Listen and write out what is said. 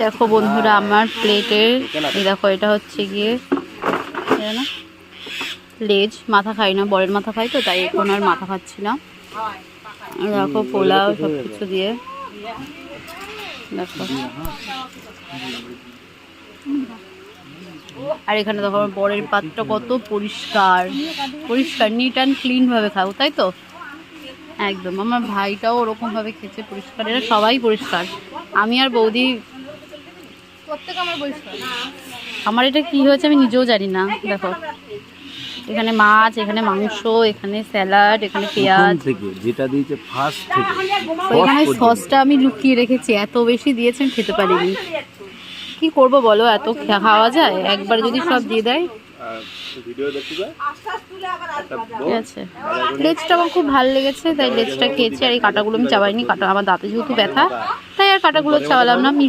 দেখো বন্ধুরা আমার প্লেটের দেখো এটা হচ্ছে গিয়ে না লেজ, মাথা খাই না, বরের মাথা খাই তো তাই এখন আর মাথা খাচ্ছি না। দেখো পোলাও সব কিছু দিয়ে দেখো। আর এখানে দেখো আমার বরের পাত্রটা কত পরিষ্কার পরিষ্কার, নিট অ্যান্ড ক্লিন ভাবে খাও, তাই তো একদম। আমার ভাইটাও ওরকম ভাবে খেয়েছে পরিষ্কার, এরা সবাই পরিষ্কার। আমি আর বৌদি আমার এটা কি হয়েছে আমি নিজেও জানি না। দেখো এখানে মাছ, এখানে মাংস, এখানে স্যালাড, এখানে পেঁয়াজ, যেটা দিয়েছে ফার্স্ট থেকে এখানে সসটা আমি লুকিয়ে রেখেছি, এত বেশি দিয়েছেন খেতে পারিনি। কি করব বলো, এত খাওয়া যায়? একবার যদি সব দিয়ে দেয়। ঠিক আছে, লেজটা আমার খুব ভালো লেগেছে তাই লেজটা খেয়েছি, আর এই কাঁটাগুলো আমি চাবাইনি, কাঁটা আমার দাঁতে যেহেতু ব্যথা তাই আর কাঁটাগুলো চাওয়ালাম না।